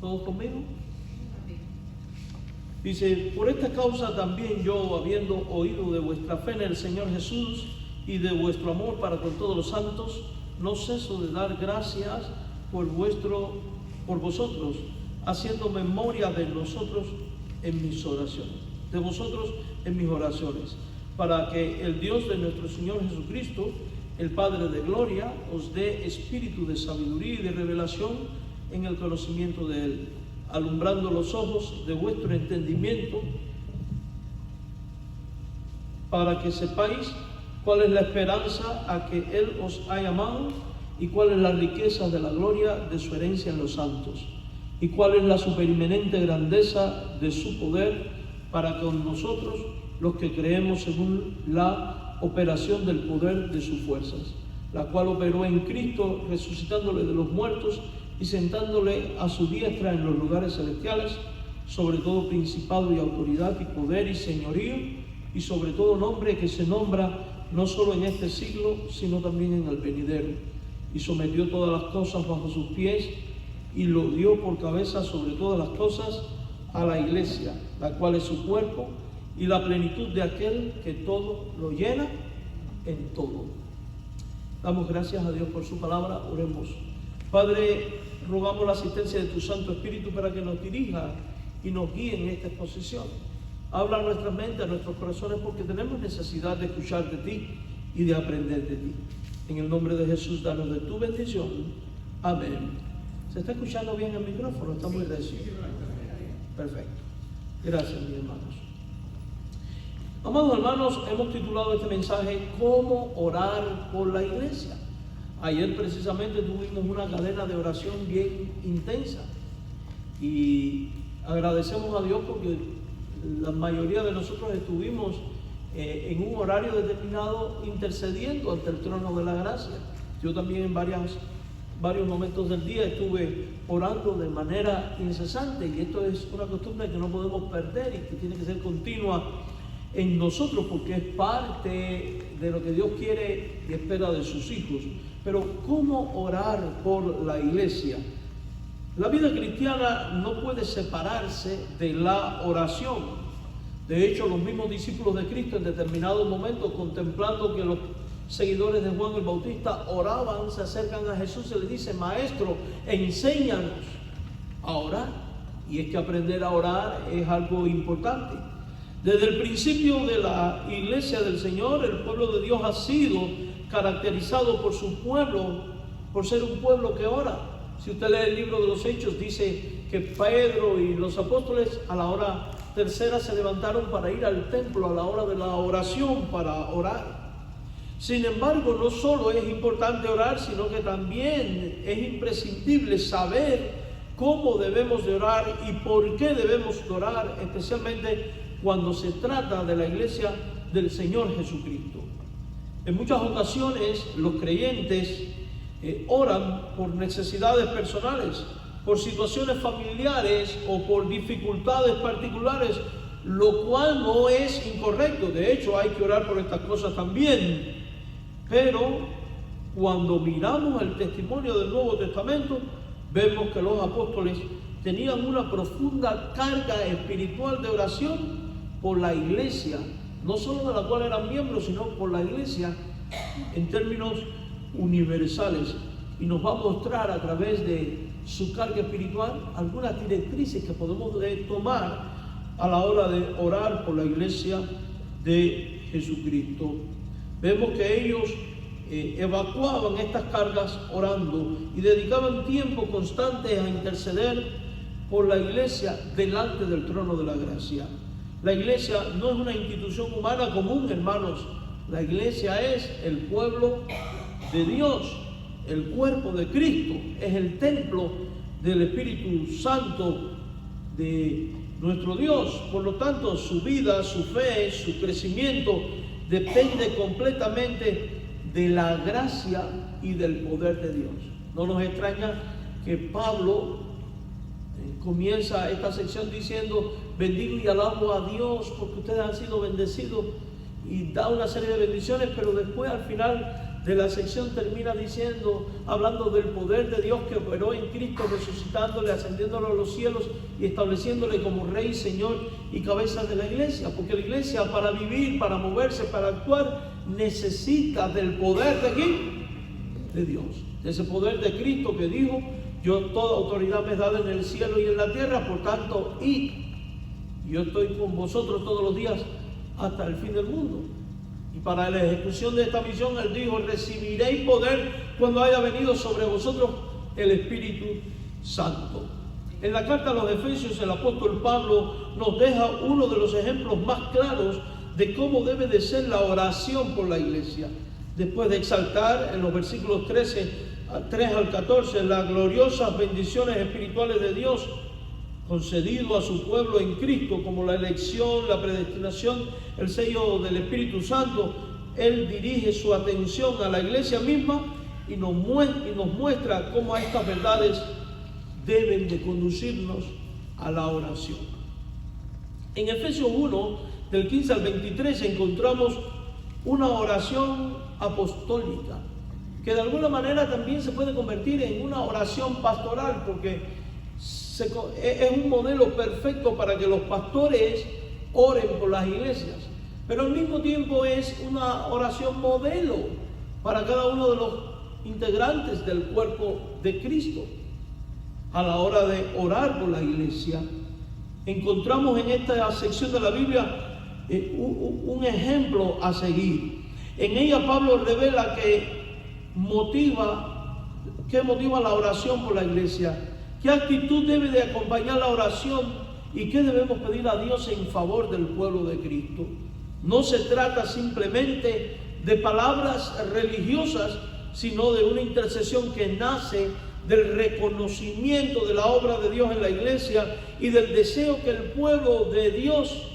¿Todos conmigo? Dice, por esta causa también yo, habiendo oído de vuestra fe en el Señor Jesús y de vuestro amor para con todos los santos, no ceso de dar gracias por vosotros, haciendo memoria de nosotros en mis oraciones, de vosotros en mis oraciones, para que el Dios de nuestro Señor Jesucristo, el Padre de gloria, os dé espíritu de sabiduría y de revelación en el conocimiento de Él, alumbrando los ojos de vuestro entendimiento, para que sepáis cuál es la esperanza a que Él os ha llamado y cuál es la riqueza de la gloria de su herencia en los santos, y cuál es la supereminente grandeza de su poder para con nosotros los que creemos según la operación del poder de sus fuerzas, la cual operó en Cristo, resucitándole de los muertos y sentándole a su diestra en los lugares celestiales, sobre todo principado y autoridad y poder y señorío, y sobre todo nombre que se nombra no solo en este siglo, sino también en el venidero, y sometió todas las cosas bajo sus pies, y lo dio por cabeza sobre todas las cosas a la iglesia, la cual es su cuerpo, y la plenitud de aquel que todo lo llena en todo. Damos gracias a Dios por su palabra. Oremos. Padre, rogamos la asistencia de tu Santo Espíritu para que nos dirija y nos guíe en esta exposición. Habla a nuestra mente, a nuestros corazones, porque tenemos necesidad de escuchar de ti y de aprender de ti. En el nombre de Jesús, danos de tu bendición. Amén. ¿Se está escuchando bien el micrófono? Está muy recio. Perfecto. Gracias, mis hermanos. Amados hermanos, hemos titulado este mensaje ¿Cómo orar por la iglesia? Ayer precisamente tuvimos una cadena de oración bien intensa y agradecemos a Dios porque la mayoría de nosotros estuvimos en un horario determinado intercediendo ante el trono de la gracia. Yo también en varios momentos del día estuve orando de manera incesante, y esto es una costumbre que no podemos perder y que tiene que ser continua en nosotros, porque es parte de lo que Dios quiere y espera de sus hijos. Pero ¿cómo orar por la iglesia? La vida cristiana no puede separarse de la oración. De hecho, los mismos discípulos de Cristo en determinados momentos, contemplando que los seguidores de Juan el Bautista oraban, se acercan a Jesús y le dicen: Maestro, enséñanos a orar. Y es que aprender a orar es algo importante. Desde el principio de la iglesia del Señor, el pueblo de Dios ha sido caracterizado por su pueblo, por ser un pueblo que ora. Si usted lee el libro de los Hechos, dice que Pedro y los apóstoles a la hora tercera se levantaron para ir al templo a la hora de la oración, para orar. Sin embargo, no solo es importante orar, sino que también es imprescindible saber cómo debemos de orar y por qué debemos de orar, especialmente cuando se trata de la iglesia del Señor Jesucristo. En muchas ocasiones los creyentes oran por necesidades personales, por situaciones familiares o por dificultades particulares, lo cual no es incorrecto. De hecho, hay que orar por estas cosas también. Pero cuando miramos el testimonio del Nuevo Testamento, vemos que los apóstoles tenían una profunda carga espiritual de oración por la iglesia, no solo de la cual eran miembros, sino por la iglesia en términos universales. Y nos va a mostrar a través de su carga espiritual algunas directrices que podemos tomar a la hora de orar por la iglesia de Jesucristo. Vemos que ellos evacuaban estas cargas orando y dedicaban tiempo constante a interceder por la iglesia delante del trono de la gracia. La iglesia no es una institución humana común, hermanos. La iglesia es el pueblo de Dios, el cuerpo de Cristo, es el templo del Espíritu Santo de nuestro Dios. Por lo tanto, su vida, su fe, su crecimiento depende completamente de la gracia y del poder de Dios. No nos extraña que Pablo comienza esta sección diciendo: bendigo y alabo a Dios porque ustedes han sido bendecidos, y da una serie de bendiciones, pero después al final de la sección termina diciendo, hablando del poder de Dios que operó en Cristo, resucitándole, ascendiéndolo a los cielos y estableciéndole como Rey, Señor y cabeza de la iglesia. Porque la iglesia, para vivir, para moverse, para actuar, necesita del poder de ¿quién? De Dios. De ese poder de Cristo que dijo, yo toda autoridad me es dada en el cielo y en la tierra, por tanto, id. Yo estoy con vosotros todos los días hasta el fin del mundo. Y para la ejecución de esta misión, Él dijo, recibiréis poder cuando haya venido sobre vosotros el Espíritu Santo. En la carta a los Efesios, el apóstol Pablo nos deja uno de los ejemplos más claros de cómo debe de ser la oración por la iglesia. Después de exaltar en los versículos 3 al 14 las gloriosas bendiciones espirituales de Dios concedido a su pueblo en Cristo, como la elección, la predestinación, el sello del Espíritu Santo, Él dirige su atención a la iglesia misma y nos muestra cómo estas verdades deben de conducirnos a la oración. En Efesios 1, del 15 al 23, encontramos una oración apostólica, que de alguna manera también se puede convertir en una oración pastoral, porque es un modelo perfecto para que los pastores oren por las iglesias, pero al mismo tiempo es una oración modelo para cada uno de los integrantes del cuerpo de Cristo. A la hora de orar por la iglesia, encontramos en esta sección de la Biblia un ejemplo a seguir. En ella Pablo revela qué motiva la oración por la iglesia, qué actitud debe de acompañar la oración y qué debemos pedir a Dios en favor del pueblo de Cristo. No se trata simplemente de palabras religiosas, sino de una intercesión que nace del reconocimiento de la obra de Dios en la iglesia y del deseo que el pueblo de Dios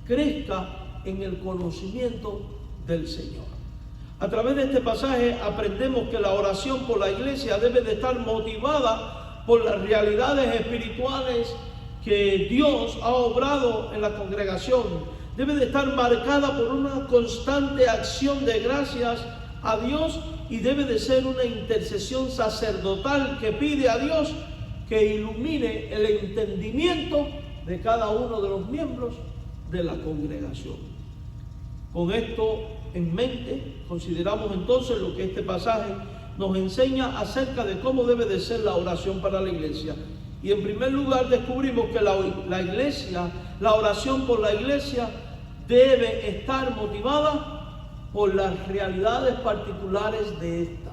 crezca en el conocimiento del Señor. A través de este pasaje aprendemos que la oración por la iglesia debe de estar motivada por las realidades espirituales que Dios ha obrado en la congregación. Debe de estar marcada por una constante acción de gracias a Dios y debe de ser una intercesión sacerdotal que pide a Dios que ilumine el entendimiento de cada uno de los miembros de la congregación. Con esto en mente, consideramos entonces lo que este pasaje nos enseña acerca de cómo debe de ser la oración para la iglesia. Y en primer lugar descubrimos que la iglesia, la oración por la iglesia debe estar motivada por las realidades particulares de esta.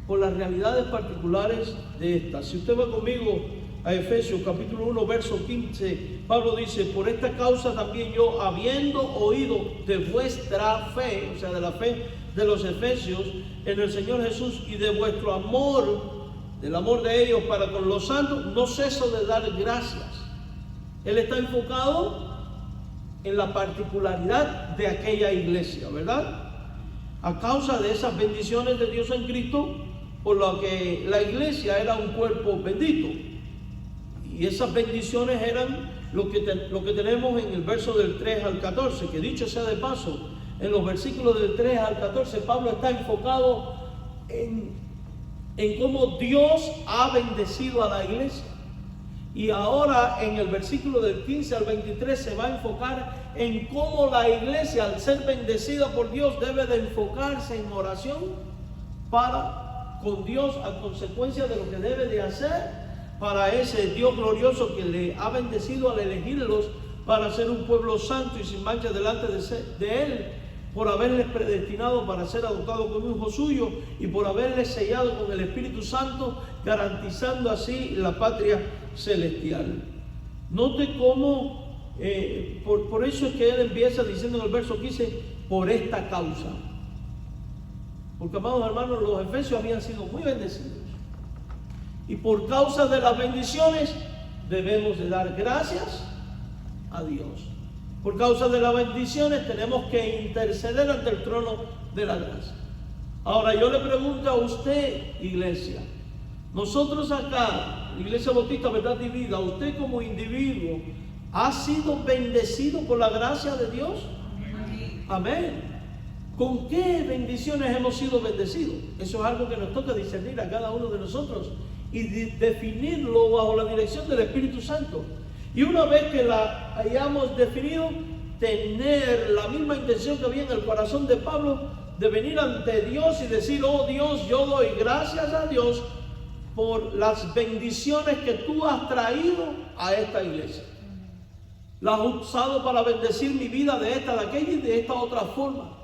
Por las realidades particulares de esta. Si usted va conmigo a Efesios capítulo 1, verso 15, Pablo dice, por esta causa también yo, habiendo oído de vuestra fe, o sea, de la fe de los efesios en el Señor Jesús y de vuestro amor, del amor de ellos para con los santos, no ceso de dar gracias. Él está enfocado en la particularidad de aquella iglesia, ¿verdad? A causa de esas bendiciones de Dios en Cristo, por lo que la iglesia era un cuerpo bendito. Y esas bendiciones eran lo que tenemos en el verso del 3 al 14, que dicho sea de paso, en los versículos del 3 al 14, Pablo está enfocado en cómo Dios ha bendecido a la iglesia. Y ahora en el versículo del 15 al 23 se va a enfocar en cómo la iglesia, al ser bendecida por Dios, debe de enfocarse en oración para con Dios a consecuencia de lo que debe de hacer para ese Dios glorioso que le ha bendecido al elegirlos para ser un pueblo santo y sin mancha delante de Él, por haberles predestinado para ser adoptados como hijos suyos y por haberles sellado con el Espíritu Santo, garantizando así la patria celestial. Note cómo, por eso es que él empieza diciendo en el verso 15, por esta causa. Porque, amados hermanos, los efesios habían sido muy bendecidos. Y por causa de las bendiciones debemos de dar gracias a Dios. Por causa de las bendiciones tenemos que interceder ante el trono de la gracia. Ahora yo le pregunto a usted, iglesia, nosotros acá, Iglesia Bautista Verdad y Vida, usted como individuo, ¿ha sido bendecido por la gracia de Dios? Amén. ¿Con qué bendiciones hemos sido bendecidos? Eso es algo que nos toca discernir a cada uno de nosotros y definirlo bajo la dirección del Espíritu Santo. Y una vez que la hayamos definido, tener la misma intención que había en el corazón de Pablo, de venir ante Dios y decir: oh Dios, yo doy gracias a Dios por las bendiciones que tú has traído a esta iglesia. Las has usado para bendecir mi vida de esta, de aquella y de esta otra forma.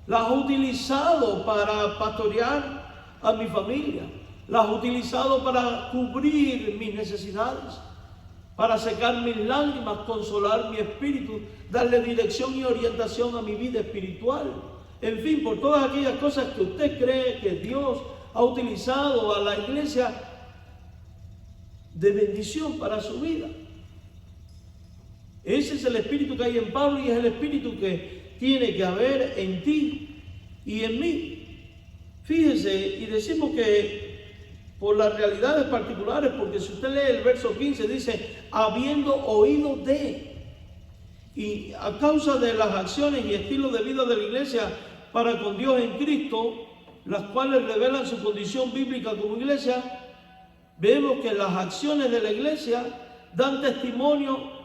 Las has utilizado para pastorear a mi familia. Las has utilizado para cubrir mis necesidades, para secar mis lágrimas, consolar mi espíritu, darle dirección y orientación a mi vida espiritual. En fin, por todas aquellas cosas que usted cree que Dios ha utilizado a la iglesia de bendición para su vida. Ese es el espíritu que hay en Pablo y es el espíritu que tiene que haber en ti y en mí. Fíjese, y decimos que por las realidades particulares, porque si usted lee el verso 15, dice: habiendo oído de. Y a causa de las acciones y estilos de vida de la iglesia para con Dios en Cristo, las cuales revelan su condición bíblica como iglesia, vemos que las acciones de la iglesia dan testimonio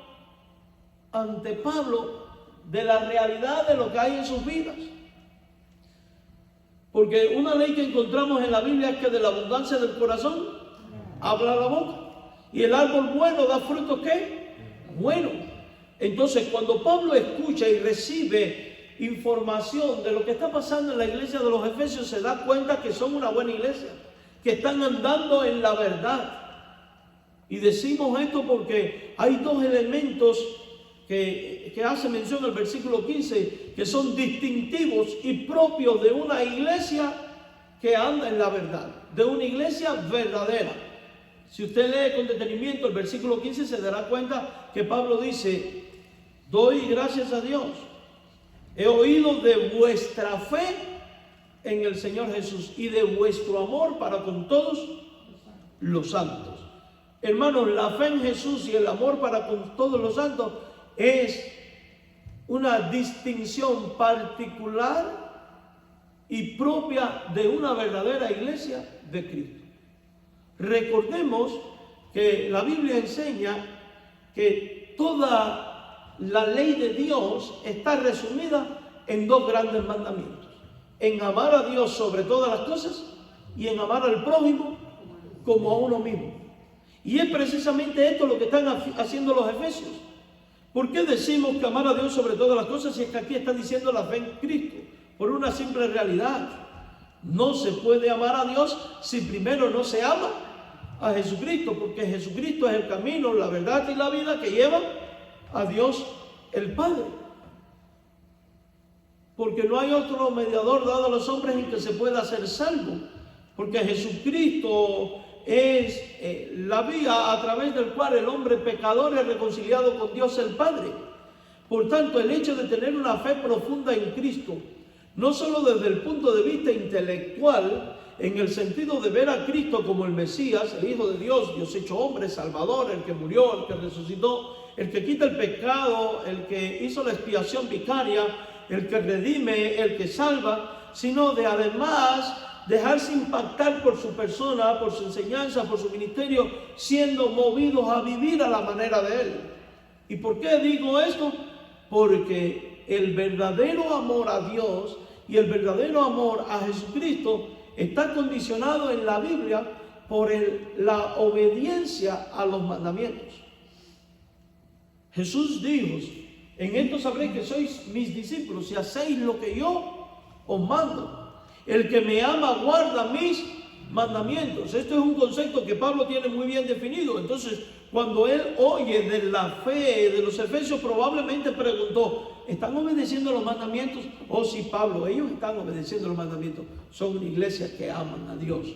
ante Pablo de la realidad de lo que hay en sus vidas. Porque una ley que encontramos en la Biblia es que de la abundancia del corazón habla la boca. Y el árbol bueno da frutos ¿qué? Bueno. Entonces, cuando Pablo escucha y recibe información de lo que está pasando en la iglesia de los Efesios, se da cuenta que son una buena iglesia, que están andando en la verdad. Y decimos esto porque hay dos elementos que hace mención el versículo 15, que son distintivos y propios de una iglesia que anda en la verdad, de una iglesia verdadera. Si usted lee con detenimiento el versículo 15, se dará cuenta que Pablo dice: doy gracias a Dios, he oído de vuestra fe en el Señor Jesús y de vuestro amor para con todos los santos. Hermanos, la fe en Jesús y el amor para con todos los santos es una distinción particular y propia de una verdadera iglesia de Cristo. Recordemos que la Biblia enseña que toda la ley de Dios está resumida en dos grandes mandamientos: en amar a Dios sobre todas las cosas y en amar al prójimo como a uno mismo. Y es precisamente esto lo que están haciendo los efesios. ¿Por qué decimos que amar a Dios sobre todas las cosas si es que aquí está diciendo la fe en Cristo? Por una simple realidad: no se puede amar a Dios si primero no se ama a Jesucristo, porque Jesucristo es el camino, la verdad y la vida que llevan a Dios el Padre. Porque no hay otro mediador dado a los hombres en que se pueda ser salvo, porque Jesucristo es la vía a través del cual el hombre pecador es reconciliado con Dios el Padre. Por tanto, el hecho de tener una fe profunda en Cristo, no solo desde el punto de vista intelectual, en el sentido de ver a Cristo como el Mesías, el Hijo de Dios, Dios hecho hombre, Salvador, el que murió, el que resucitó, el que quita el pecado, el que hizo la expiación vicaria, el que redime, el que salva, sino de además dejarse impactar por su persona, por su enseñanza, por su ministerio, siendo movidos a vivir a la manera de Él. ¿Y por qué digo esto? Porque el verdadero amor a Dios y el verdadero amor a Jesucristo está condicionado en la Biblia por la obediencia a los mandamientos. Jesús dijo: en esto sabréis que sois mis discípulos si hacéis lo que yo os mando. El que me ama guarda mis mandamientos. Esto es un concepto que Pablo tiene muy bien definido. Entonces, cuando él oye de la fe de los efesios, probablemente preguntó: ¿están obedeciendo los mandamientos? Oh sí, Pablo, ellos están obedeciendo los mandamientos. Son una iglesia que aman a Dios.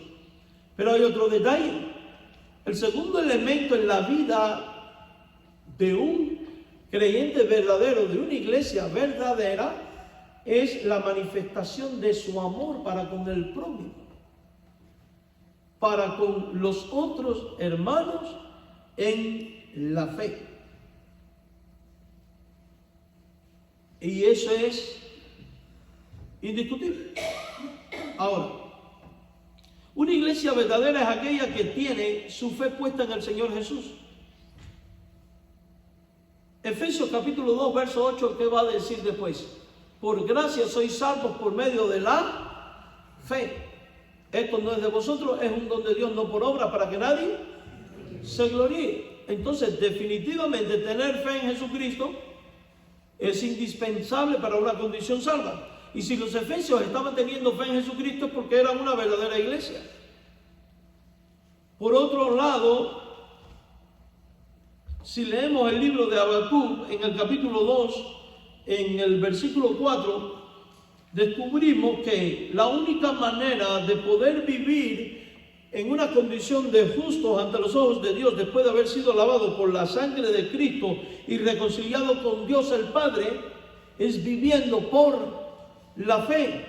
Pero hay otro detalle. El segundo elemento en la vida de un creyente verdadero, de una iglesia verdadera, es la manifestación de su amor para con el prójimo, para con los otros hermanos en la fe. Y eso es indiscutible. Ahora, una iglesia verdadera es aquella que tiene su fe puesta en el Señor Jesús. Efesios capítulo 2, verso 8, ¿qué va a decir después? Por gracia sois salvos por medio de la fe. Esto no es de vosotros, es un don de Dios, no por obra, para que nadie se gloríe. Entonces, definitivamente, tener fe en Jesucristo es indispensable para una condición salva. Y si los efesios estaban teniendo fe en Jesucristo es porque eran una verdadera iglesia. Por otro lado, si leemos el libro de Habacuc, en el capítulo 2, en el versículo 4, descubrimos que la única manera de poder vivir en una condición de justos ante los ojos de Dios, después de haber sido lavado por la sangre de Cristo y reconciliado con Dios el Padre, es viviendo por la fe.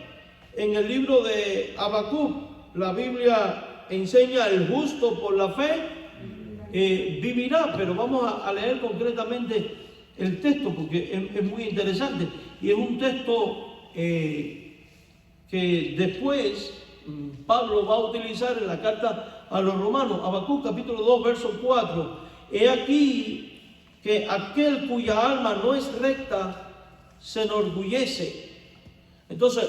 En el libro de Habacuc, la Biblia enseña el justo por la fe vivirá, pero vamos a leer concretamente el texto porque es muy interesante y es un texto que después Pablo va a utilizar en la carta a los romanos. Habacuc capítulo 2 verso 4: he aquí que aquel cuya alma no es recta se enorgullece. Entonces,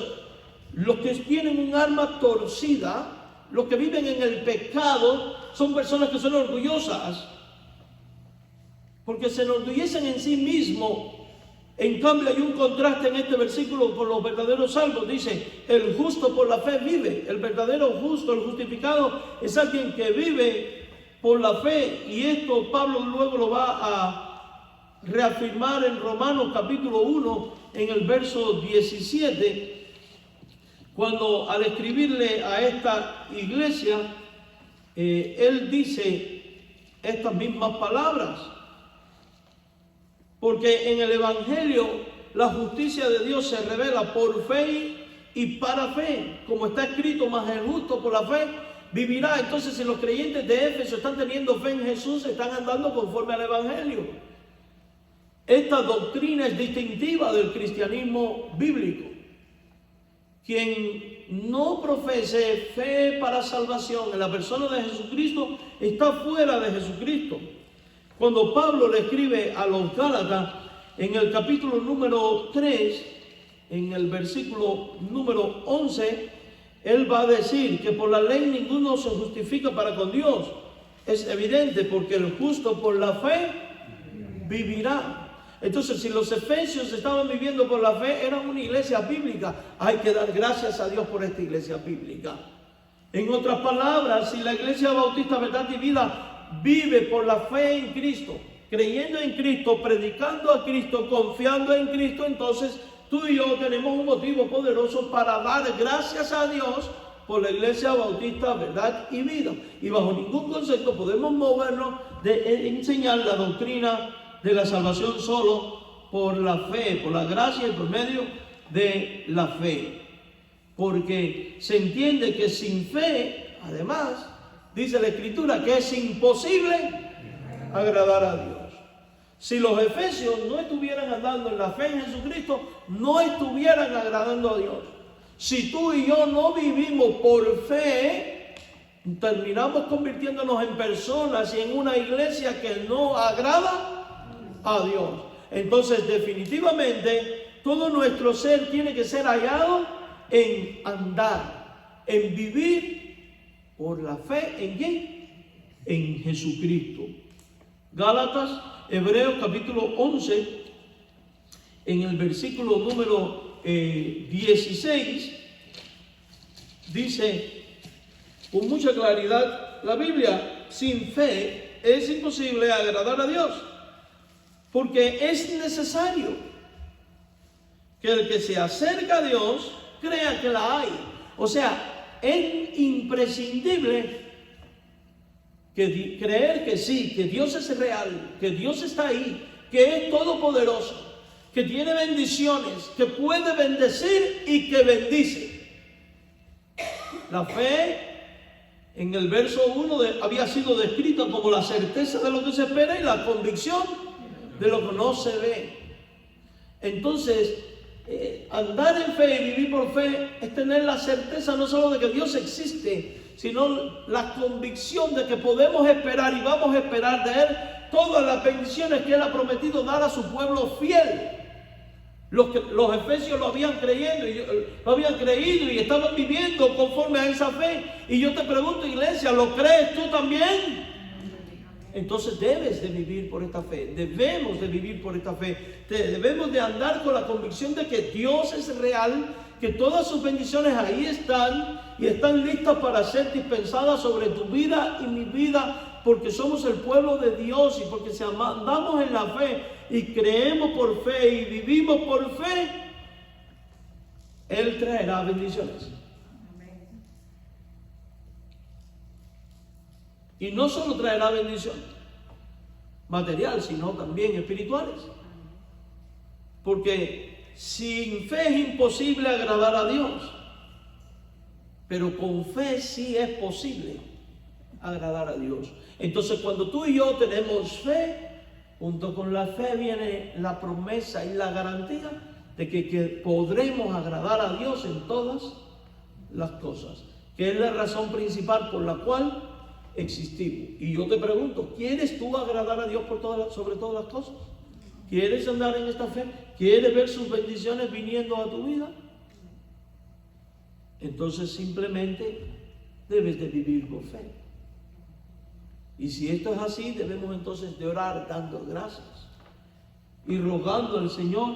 los que tienen un alma torcida, los que viven en el pecado, son personas que son orgullosas, porque se enorgullecen en sí mismos. En cambio, hay un contraste en este versículo con los verdaderos salvos. Dice, el justo por la fe vive. El verdadero justo, el justificado, es alguien que vive por la fe. Y esto Pablo luego lo va a reafirmar en Romanos capítulo 1, en el verso 17, cuando al escribirle a esta iglesia, él dice estas mismas palabras. Porque en el Evangelio la justicia de Dios se revela por fe y para fe, como está escrito, mas el justo por la fe vivirá. Entonces, si los creyentes de Éfeso están teniendo fe en Jesús, están andando conforme al Evangelio. Esta doctrina es distintiva del cristianismo bíblico. Quien no profese fe para salvación en la persona de Jesucristo está fuera de Jesucristo. Cuando Pablo le escribe a los Gálatas en el capítulo número 3, en el versículo número 11, él va a decir que por la ley ninguno se justifica para con Dios. Es evidente, porque el justo por la fe vivirá. Entonces, si los efesios estaban viviendo por la fe, eran una iglesia bíblica. Hay que dar gracias a Dios por esta iglesia bíblica. En otras palabras, si la iglesia bautista Verdad y Vida vive por la fe en Cristo, creyendo en Cristo, predicando a Cristo, confiando en Cristo, entonces tú y yo tenemos un motivo poderoso para dar gracias a Dios por la iglesia bautista Verdad y Vida. Y bajo ningún concepto podemos movernos de enseñar la doctrina de la salvación solo por la fe, por la gracia y por medio de la fe. Porque se entiende que sin fe, además, dice la Escritura que es imposible agradar a Dios. Si los efesios no estuvieran andando en la fe en Jesucristo, no estuvieran agradando a Dios. Si tú y yo no vivimos por fe, terminamos convirtiéndonos en personas y en una iglesia que no agrada a Dios. Entonces, definitivamente, todo nuestro ser tiene que ser hallado en andar, en vivir por la fe. ¿En quién? En Jesucristo. Gálatas, Hebreos capítulo 11, en el versículo número 16, dice con mucha claridad la Biblia: sin fe es imposible agradar a Dios, porque es necesario que el que se acerca a Dios crea que la hay. O sea, es imprescindible creer que sí, que Dios es real, que Dios está ahí, que es todopoderoso, que tiene bendiciones, que puede bendecir y que bendice. La fe, en el verso 1, había sido descrita como la certeza de lo que se espera y la convicción de lo que no se ve. Entonces, andar en fe y vivir por fe es tener la certeza no solo de que Dios existe, sino la convicción de que podemos esperar y vamos a esperar de Él todas las bendiciones que Él ha prometido dar a su pueblo fiel. Los efesios lo habían creído y estaban viviendo conforme a esa fe. Y yo te pregunto, iglesia, ¿lo crees tú también? Entonces debes de vivir por esta fe, debemos de vivir por esta fe, debemos de andar con la convicción de que Dios es real, que todas sus bendiciones ahí están y están listas para ser dispensadas sobre tu vida y mi vida, porque somos el pueblo de Dios y porque si andamos en la fe y creemos por fe y vivimos por fe, Él traerá bendiciones. Y no solo traerá bendición material, sino también espirituales. Porque sin fe es imposible agradar a Dios. Pero con fe sí es posible agradar a Dios. Entonces cuando tú y yo tenemos fe, junto con la fe viene la promesa y la garantía de que podremos agradar a Dios en todas las cosas. Que es la razón principal por la cual existimos. Y yo te pregunto, ¿quieres tú agradar a Dios sobre todas las cosas? ¿Quieres andar en esta fe? ¿Quieres ver sus bendiciones viniendo a tu vida? Entonces simplemente debes de vivir por fe. Y si esto es así, debemos entonces de orar dando gracias y rogando al Señor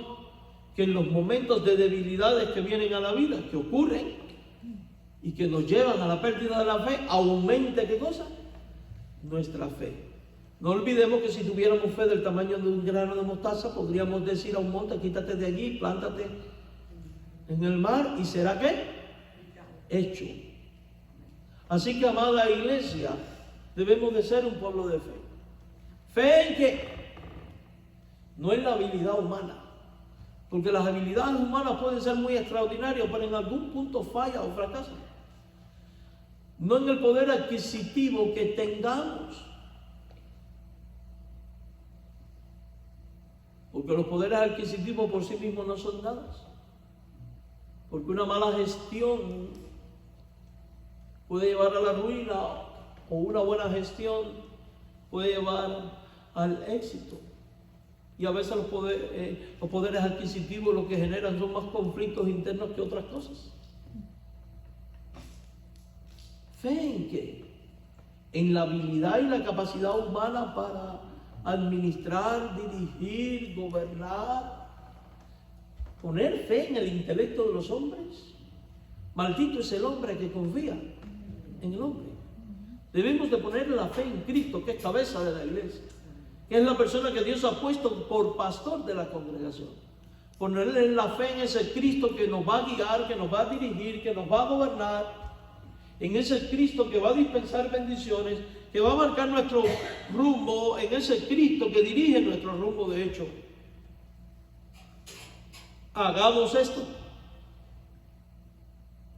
que en los momentos de debilidades que vienen a la vida, que ocurren y que nos llevan a la pérdida de la fe, aumente ¿qué cosa? Nuestra fe. No olvidemos que si tuviéramos fe del tamaño de un grano de mostaza, podríamos decir a un monte, quítate de allí, plántate en el mar, y será ¿qué? Hecho. Así que, amada iglesia, debemos de ser un pueblo de fe. Fe en que no es la habilidad humana, porque las habilidades humanas pueden ser muy extraordinarias, pero en algún punto falla o fracasa. No en el poder adquisitivo que tengamos, porque los poderes adquisitivos por sí mismos no son nada, porque una mala gestión puede llevar a la ruina o una buena gestión puede llevar al éxito. Y a veces los poderes adquisitivos lo que generan son más conflictos internos que otras cosas. ¿Fe en qué? En la habilidad y la capacidad humana para administrar, dirigir, gobernar. Poner fe en el intelecto de los hombres. Maldito es el hombre que confía en el hombre. Debemos de poner la fe en Cristo, que es cabeza de la iglesia, que es la persona que Dios ha puesto por pastor de la congregación. Ponerle la fe en ese Cristo que nos va a guiar, que nos va a dirigir, que nos va a gobernar, en ese Cristo que va a dispensar bendiciones, que va a marcar nuestro rumbo, en ese Cristo que dirige nuestro rumbo. De hecho, hagamos esto,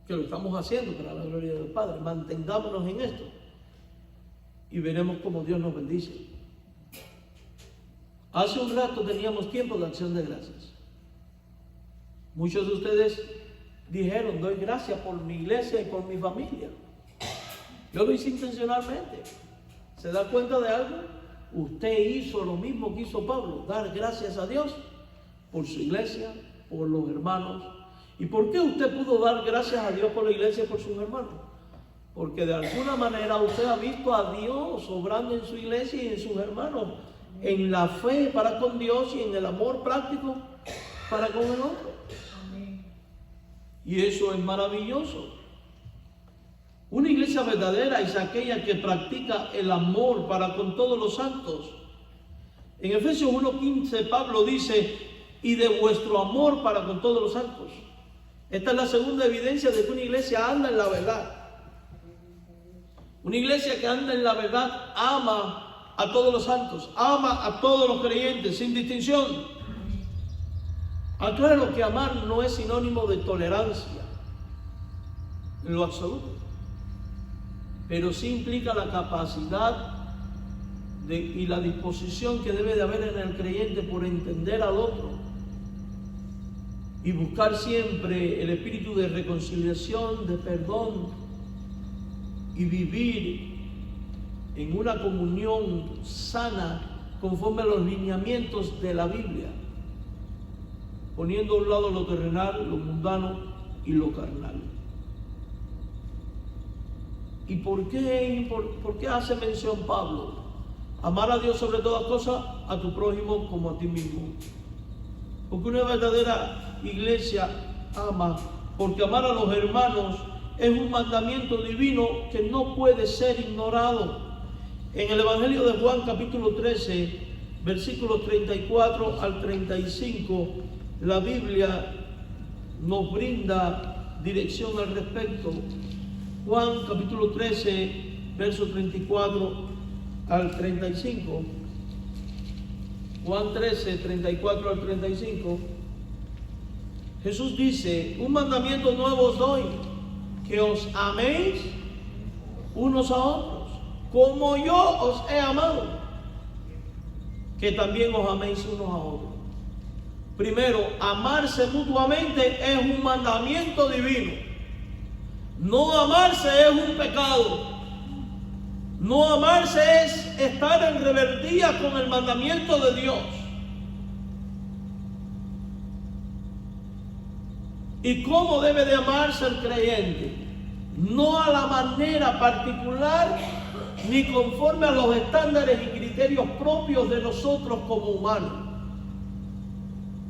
que lo estamos haciendo para la gloria del Padre. Mantengámonos en esto y veremos cómo Dios nos bendice. Hace un rato teníamos tiempo de acción de gracias. Muchos de ustedes dijeron, doy gracias por mi iglesia y por mi familia. Yo lo hice intencionalmente. ¿Se da cuenta de algo? Usted hizo lo mismo que hizo Pablo, dar gracias a Dios por su iglesia, por los hermanos. ¿Y por qué usted pudo dar gracias a Dios por la iglesia y por sus hermanos? Porque de alguna manera usted ha visto a Dios obrando en su iglesia y en sus hermanos, en la fe para con Dios y en el amor práctico para con el otro. Y eso es maravilloso. Una iglesia verdadera es aquella que practica el amor para con todos los santos. En Efesios 1:15 Pablo dice, y de vuestro amor para con todos los santos. Esta es la segunda evidencia de que una iglesia anda en la verdad. Una iglesia que anda en la verdad ama a todos los santos, ama a todos los creyentes sin distinción. Aclaro que amar no es sinónimo de tolerancia en lo absoluto, pero sí implica la capacidad y la disposición que debe de haber en el creyente por entender al otro y buscar siempre el espíritu de reconciliación, de perdón y vivir en una comunión sana conforme a los lineamientos de la Biblia, poniendo a un lado lo terrenal, lo mundano y lo carnal. ¿Y por qué hace mención Pablo? Amar a Dios sobre todas cosas, a tu prójimo como a ti mismo. Porque una verdadera iglesia ama, porque amar a los hermanos es un mandamiento divino que no puede ser ignorado. En el Evangelio de Juan capítulo 13, versículos 34 al 35, la Biblia nos brinda dirección al respecto. Juan capítulo 13, versos 34 al 35. Juan 13, 34 al 35. Jesús dice: un mandamiento nuevo os doy, que os améis unos a otros, como yo os he amado, que también os améis unos a otros. Primero, amarse mutuamente es un mandamiento divino. No amarse es un pecado. No amarse es estar en rebeldía con el mandamiento de Dios. ¿Y cómo debe de amarse el creyente? No a la manera particular ni conforme a los estándares y criterios propios de nosotros como humanos.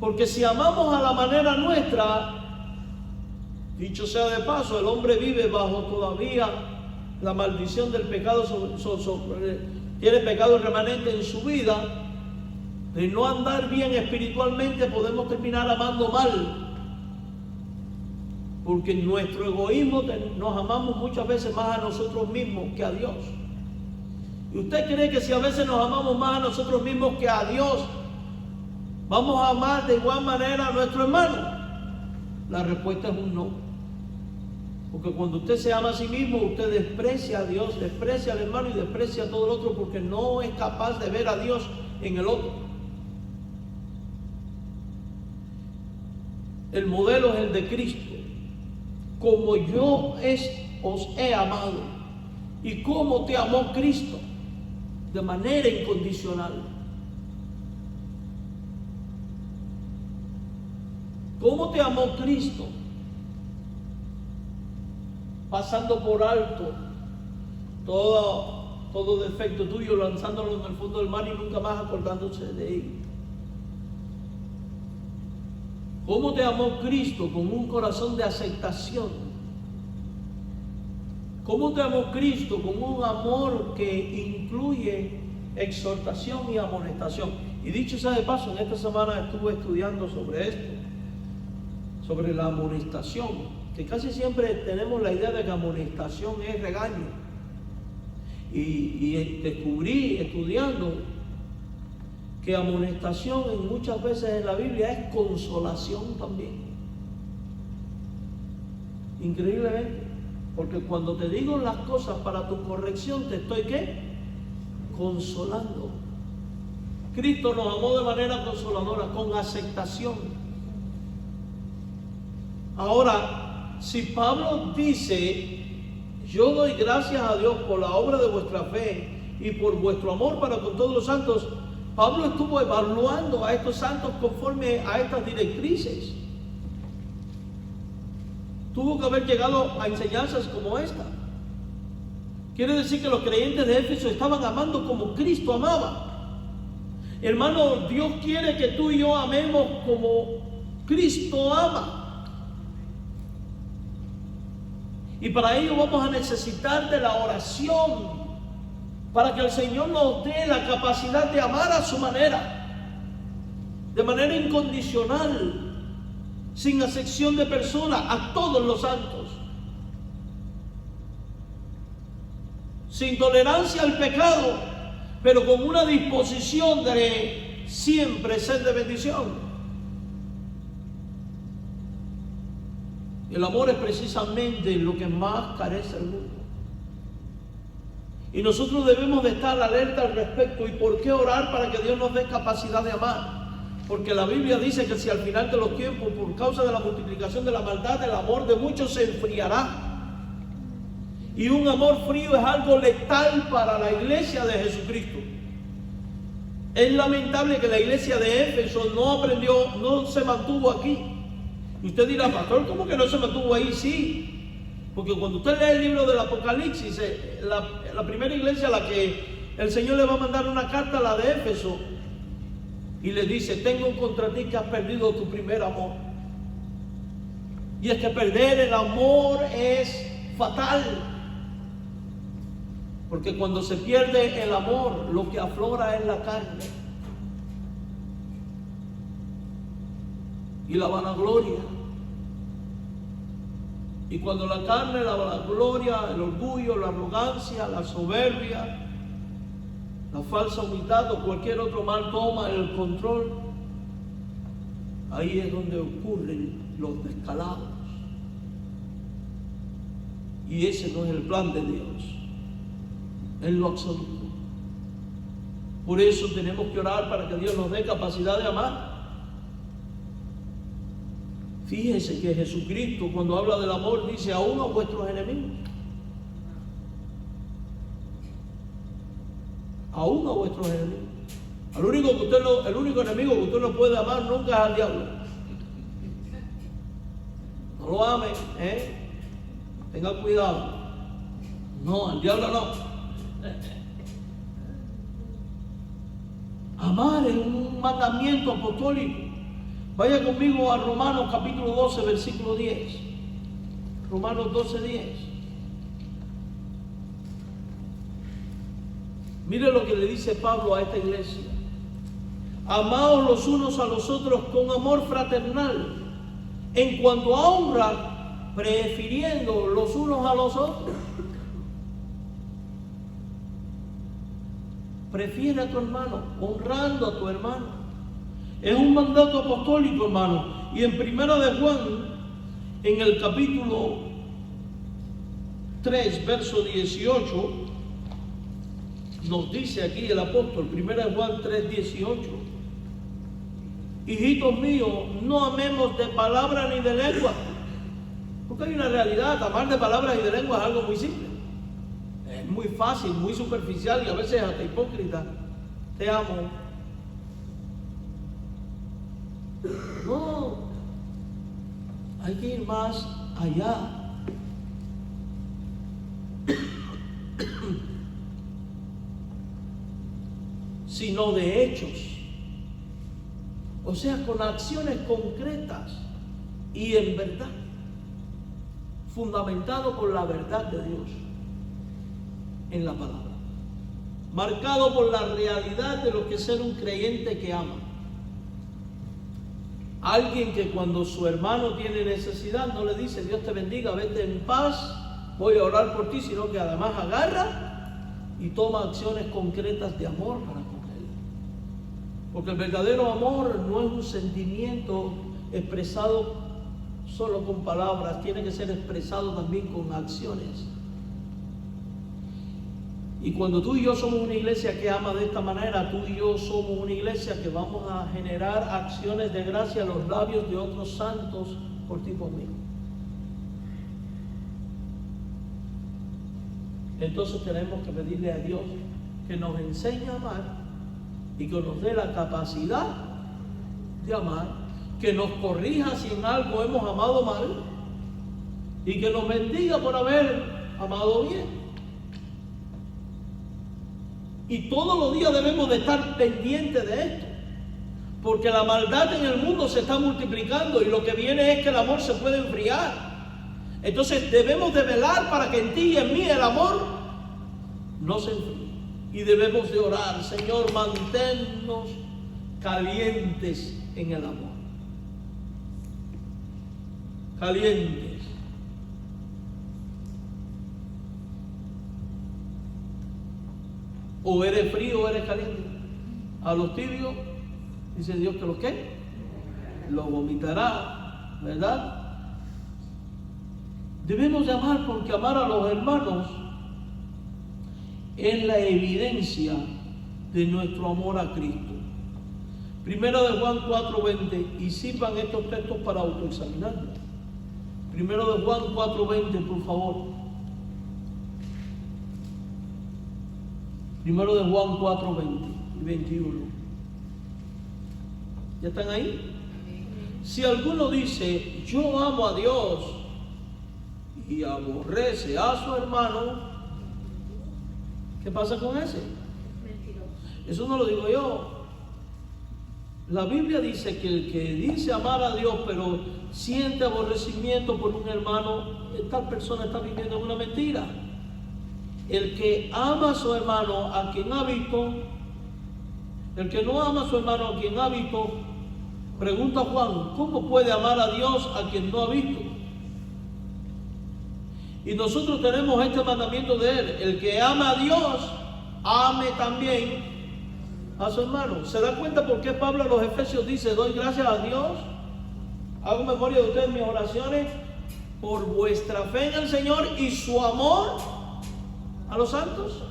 Porque si amamos a la manera nuestra, dicho sea de paso, el hombre vive bajo todavía la maldición del pecado, tiene pecado remanente en su vida. De no andar bien espiritualmente podemos terminar amando mal, porque en nuestro egoísmo nos amamos muchas veces más a nosotros mismos que a Dios. ¿Y usted cree que si a veces nos amamos más a nosotros mismos que a Dios, vamos a amar de igual manera a nuestro hermano? La respuesta es un no. Porque cuando usted se ama a sí mismo, usted desprecia a Dios, desprecia al hermano y desprecia a todo el otro, porque no es capaz de ver a Dios en el otro. El modelo es el de Cristo. Como yo os he amado. ¿Y cómo te amó Cristo? De manera incondicional. ¿Cómo te amó Cristo? Pasando por alto todo defecto tuyo, lanzándolo en el fondo del mar y nunca más acordándose de él. ¿Cómo te amó Cristo? Con un corazón de aceptación. ¿Cómo te amó Cristo? Con un amor que incluye exhortación y amonestación. Y dicho sea de paso, en esta semana estuve estudiando sobre esto, sobre la amonestación, que casi siempre tenemos la idea de que amonestación es regaño. Y descubrí estudiando que amonestación muchas veces en la Biblia es consolación también. Increíblemente, porque cuando te digo las cosas para tu corrección, te estoy ¿qué? Consolando. Cristo nos amó de manera consoladora, con aceptación. Ahora, si Pablo dice: yo doy gracias a Dios por la obra de vuestra fe y por vuestro amor para con todos los santos, Pablo estuvo evaluando a estos santos conforme a estas directrices. Tuvo que haber llegado a enseñanzas como esta. Quiere decir que los creyentes de Éfeso estaban amando como Cristo amaba. Hermano, Dios quiere que tú y yo amemos como Cristo ama. Y para ello vamos a necesitar de la oración, para que el Señor nos dé la capacidad de amar a su manera, de manera incondicional, sin acepción de persona, a todos los santos, sin tolerancia al pecado, pero con una disposición de siempre ser de bendición. El amor es precisamente lo que más carece el mundo. Y nosotros debemos de estar alerta al respecto. ¿Y por qué orar para que Dios nos dé capacidad de amar? Porque la Biblia dice que si al final de los tiempos, por causa de la multiplicación de la maldad, el amor de muchos se enfriará. Y un amor frío es algo letal para la iglesia de Jesucristo. Es lamentable que la iglesia de Éfeso no se mantuvo aquí. Y usted dirá, pastor, ¿cómo que no se mantuvo ahí? Sí, porque cuando usted lee el libro del Apocalipsis, la primera iglesia a la que el Señor le va a mandar una carta, la de Éfeso, y le dice, tengo contra ti que has perdido tu primer amor. Y es que perder el amor es fatal. Porque cuando se pierde el amor, lo que aflora es la carne y la vanagloria. Y cuando la carne, la vanagloria, el orgullo, la arrogancia, la soberbia, la falsa humildad o cualquier otro mal toma el control, ahí es donde ocurren los descalabros. Y ese no es el plan de Dios en lo absoluto. Por eso tenemos que orar para que Dios nos dé capacidad de amar. Fíjese que Jesucristo, cuando habla del amor, dice aún a vuestros enemigos. Aún a vuestros enemigos. El único enemigo que usted no puede amar nunca es al diablo. No lo ame, tenga cuidado. No, al diablo no. Amar es un mandamiento apostólico. Vaya conmigo a Romanos capítulo 12, versículo 10. Romanos 12, 10. Mire lo que le dice Pablo a esta iglesia. Amaos los unos a los otros con amor fraternal, en cuanto a honra, prefiriendo los unos a los otros. Prefiere a tu hermano, honrando a tu hermano. Es un mandato apostólico, hermano. Y en Primera de Juan, en el capítulo 3, verso 18, nos dice aquí el apóstol, Primera de Juan 3, 18. Hijitos míos, no amemos de palabra ni de lengua. Porque hay una realidad, amar de palabras y de lengua es algo muy simple. Es muy fácil, muy superficial y a veces hasta hipócrita. Te amo. No, hay que ir más allá. Sino de hechos. O sea, con acciones concretas y en verdad. Fundamentado por la verdad de Dios en la palabra. Marcado por la realidad de lo que es ser un creyente que ama. Alguien que cuando su hermano tiene necesidad no le dice Dios te bendiga, vete en paz, voy a orar por ti, sino que además agarra y toma acciones concretas de amor para con él. Porque el verdadero amor no es un sentimiento expresado solo con palabras, tiene que ser expresado también con acciones. Y cuando tú y yo somos una iglesia que ama de esta manera, tú y yo somos una iglesia que vamos a generar acciones de gracia en los labios de otros santos por ti y por mí. Entonces tenemos que pedirle a Dios que nos enseñe a amar y que nos dé la capacidad de amar, que nos corrija si en algo hemos amado mal y que nos bendiga por haber amado bien. Y todos los días debemos de estar pendientes de esto, porque la maldad en el mundo se está multiplicando y lo que viene es que el amor se puede enfriar. Entonces debemos de velar para que en ti y en mí el amor no se enfríe. Y debemos de orar, Señor, manténnos calientes en el amor. Calientes. O eres frío o eres caliente. A los tibios, dice Dios que los ¿qué? Los vomitará, ¿verdad? Debemos de amar porque amar a los hermanos es la evidencia de nuestro amor a Cristo. Primera de Juan 4:20, y sirvan estos textos para autoexaminarlo. Primero de Juan 4:20, por favor. Primero de Juan 4:20 y 21. ¿Ya están ahí? Si alguno dice, yo amo a Dios, y aborrece a su hermano, ¿qué pasa con ese? Eso no lo digo yo. La Biblia dice que el que dice amar a Dios pero siente aborrecimiento por un hermano, tal persona está viviendo una mentira. El que ama a su hermano a quien ha visto, el que no ama a su hermano a quien ha visto, pregunta Juan, ¿cómo puede amar a Dios a quien no ha visto? Y nosotros tenemos este mandamiento de él, el que ama a Dios, ame también a su hermano. ¿Se da cuenta por qué Pablo a los Efesios dice, doy gracias a Dios, hago memoria de ustedes en mis oraciones, por vuestra fe en el Señor y su amor a los santos?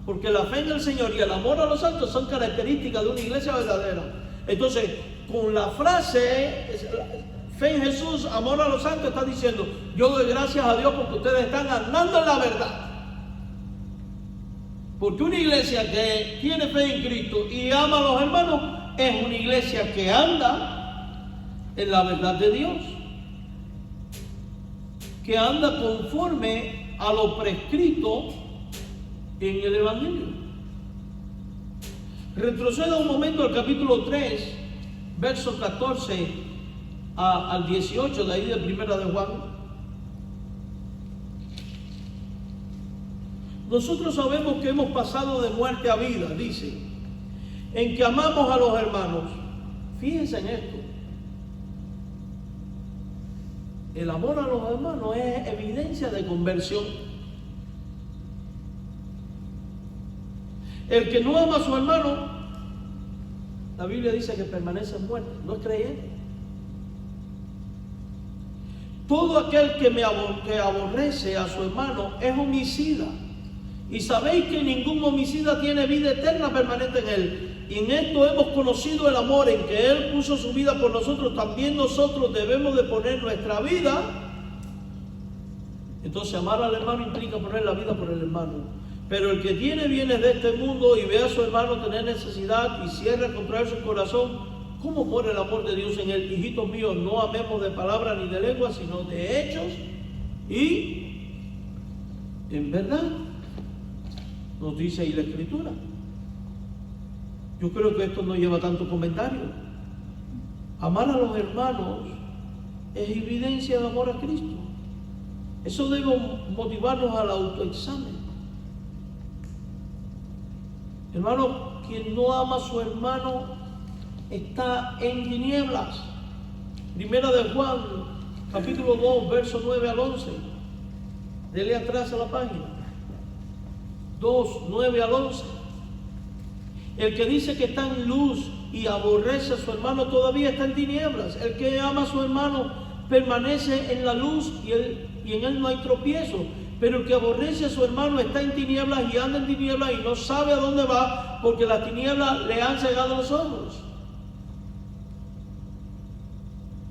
Porque la fe en el Señor y el amor a los santos son características de una iglesia verdadera. Entonces, con la frase fe en Jesús, amor a los santos, está diciendo, yo doy gracias a Dios porque ustedes están andando en la verdad. Porque una iglesia que tiene fe en Cristo y ama a los hermanos es una iglesia que anda en la verdad de Dios, que anda conforme a lo prescrito en el Evangelio. Retroceda un momento al capítulo 3, versos 14 al 18, de ahí de Primera de Juan. Nosotros sabemos que hemos pasado de muerte a vida, dice, en que amamos a los hermanos. Fíjense en esto. El amor a los hermanos es evidencia de conversión. El que no ama a su hermano, la Biblia dice que permanece muerto, no es creyente. Todo aquel que aborrece a su hermano es homicida. Y sabéis que ningún homicida tiene vida eterna permanente en él. Y en esto hemos conocido el amor, en que Él puso su vida por nosotros. También nosotros debemos de poner nuestra vida. Entonces amar al hermano implica poner la vida por el hermano. Pero el que tiene bienes de este mundo y ve a su hermano tener necesidad y cierra contra él su corazón, ¿cómo muere el amor de Dios en él? Hijitos míos, no amemos de palabra ni de lengua, sino de hechos y en verdad. Nos dice ahí la Escritura. Yo creo que esto no lleva tanto comentario. Amar a los hermanos es evidencia de amor a Cristo. Eso debe motivarnos al autoexamen. Hermano, quien no ama a su hermano está en tinieblas. Primera de Juan, capítulo 2, versos 9 al 11. Dele atrás a la página. 2, 9 al 11. El que dice que está en luz y aborrece a su hermano todavía está en tinieblas. El que ama a su hermano permanece en la luz y en él no hay tropiezo. Pero el que aborrece a su hermano está en tinieblas y anda en tinieblas y no sabe a dónde va, porque las tinieblas le han cegado los ojos.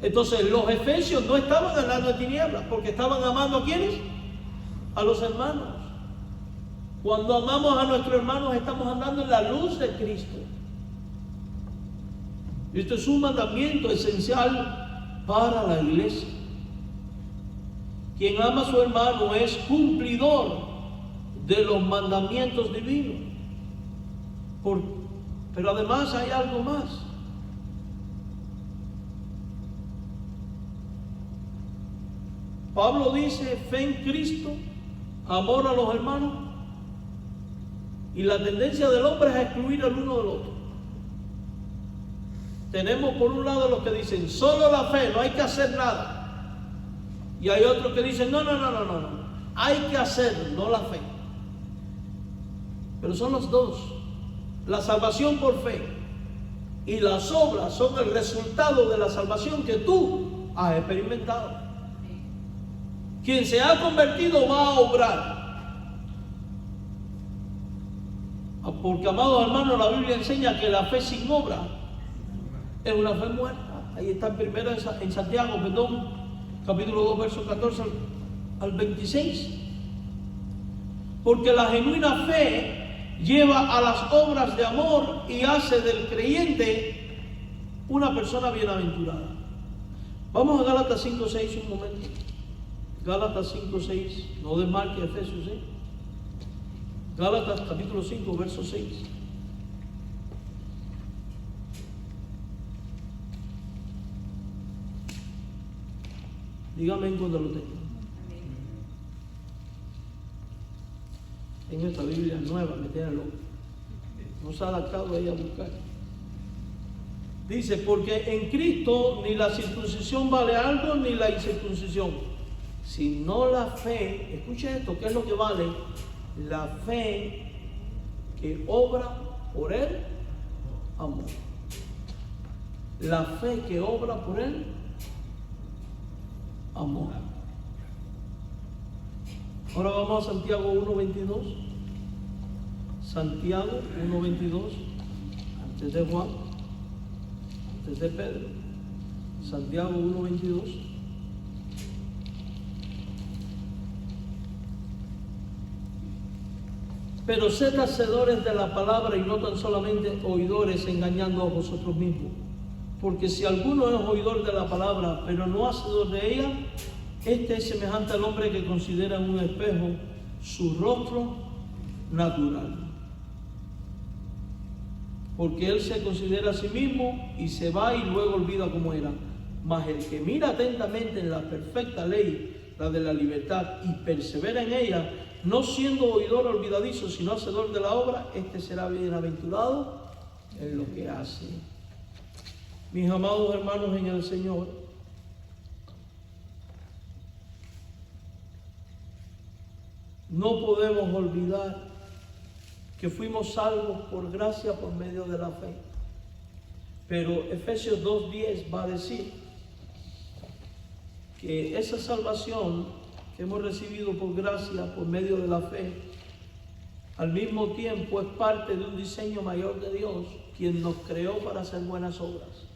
Entonces los efesios no estaban andando en tinieblas, porque estaban amando ¿a quiénes? A los hermanos. Cuando amamos a nuestros hermanos estamos andando en la luz de Cristo. Esto es un mandamiento esencial para la iglesia. Quien ama a su hermano es cumplidor de los mandamientos divinos. Pero además hay algo más. Pablo dice fe en Cristo, amor a los hermanos, y la tendencia del hombre es a excluir al uno del otro. Tenemos por un lado los que dicen solo la fe, no hay que hacer nada. Y hay otros que dicen no, hay que hacer, no la fe. Pero son los dos. La salvación por fe y las obras son el resultado de la salvación que tú has experimentado. Quien se ha convertido va a obrar. Porque, amados hermanos, la Biblia enseña que la fe sin obra Es una fe muerta. Ahí está en Santiago, capítulo 2, verso 14 al 26. Porque la genuina fe lleva a las obras de amor y hace del creyente una persona bienaventurada. Vamos a Gálatas 5:6 un momento. Gálatas 5:6, no de Marcos, Efesios, Gálatas capítulo 5, verso 6. Dígame cuando lo tenga. En esta Biblia nueva me tiene loco. No se ha adaptado ahí a buscar. Dice, porque en Cristo ni la circuncisión vale algo, ni la incircuncisión, sino la fe. Escuche esto, ¿qué es lo que vale? La fe que obra por el amor. La fe que obra por el amor. Ahora vamos a Santiago 1:22. Santiago 1:22. Antes de Juan, antes de Pedro. Santiago 1:22. Pero sed hacedores de la palabra y no tan solamente oidores, engañando a vosotros mismos. Porque si alguno es oidor de la palabra, pero no hacedor de ella, este es semejante al hombre que considera en un espejo su rostro natural. Porque él se considera a sí mismo y se va y luego olvida cómo era. Mas el que mira atentamente en la perfecta ley, la de la libertad, y persevera en ella, no siendo oidor olvidadizo, sino hacedor de la obra, este será bienaventurado en lo que hace. Mis amados hermanos en el Señor, no podemos olvidar que fuimos salvos por gracia por medio de la fe. Pero Efesios 2:10 va a decir que esa salvación que hemos recibido por gracia, por medio de la fe, al mismo tiempo es parte de un diseño mayor de Dios, quien nos creó para hacer buenas obras.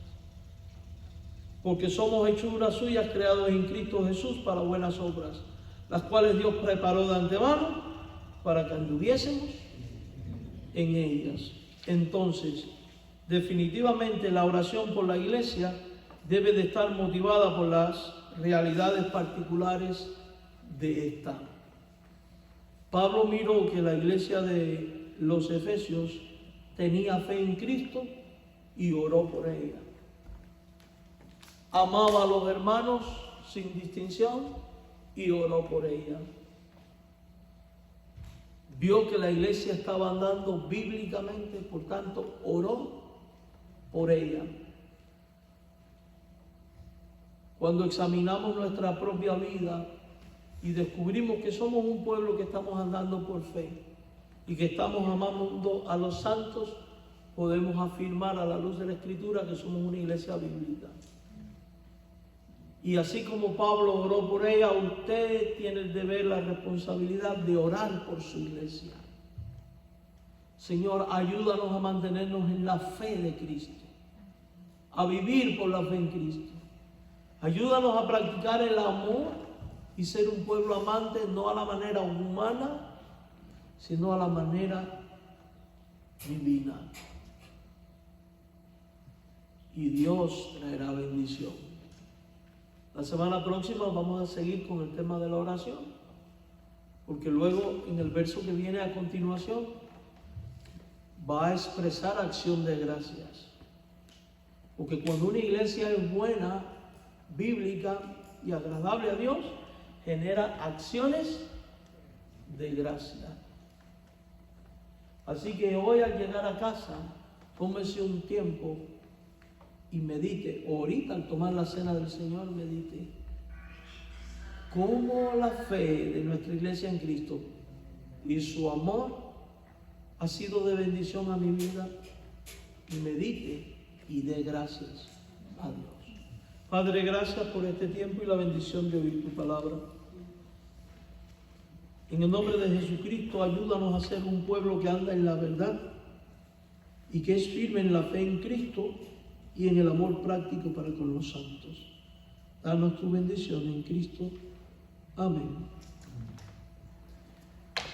Porque somos hechuras suyas, creados en Cristo Jesús para buenas obras, las cuales Dios preparó de antemano para que anduviésemos en ellas. Entonces, definitivamente la oración por la iglesia debe de estar motivada por las realidades particulares de esta. Pablo miró que la iglesia de los Efesios tenía fe en Cristo y oró por ella. Amaba a los hermanos sin distinción y oró por ella. Vio que la iglesia estaba andando bíblicamente, por tanto oró por ella. Cuando examinamos nuestra propia vida y descubrimos que somos un pueblo que estamos andando por fe y que estamos amando a los santos, podemos afirmar a la luz de la Escritura que somos una iglesia bíblica. Y así como Pablo oró por ella, usted tiene el deber, la responsabilidad de orar por su iglesia. Señor, ayúdanos a mantenernos en la fe de Cristo, a vivir por la fe en Cristo. Ayúdanos a practicar el amor y ser un pueblo amante, no a la manera humana, sino a la manera divina. Y Dios traerá bendición. La semana próxima vamos a seguir con el tema de la oración, porque luego en el verso que viene a continuación va a expresar acción de gracias. Porque cuando una iglesia es buena, bíblica y agradable a Dios, genera acciones de gracia. Así que hoy al llegar a casa, tómese un tiempo y medite, o ahorita al tomar la cena del Señor, medite cómo la fe de nuestra iglesia en Cristo y su amor ha sido de bendición a mi vida, y medite y dé gracias a Dios. Padre, gracias por este tiempo y la bendición de oír tu palabra. En el nombre de Jesucristo, ayúdanos a ser un pueblo que anda en la verdad y que es firme en la fe en Cristo y en el amor práctico para con los santos. Danos tu bendición en Cristo. Amén.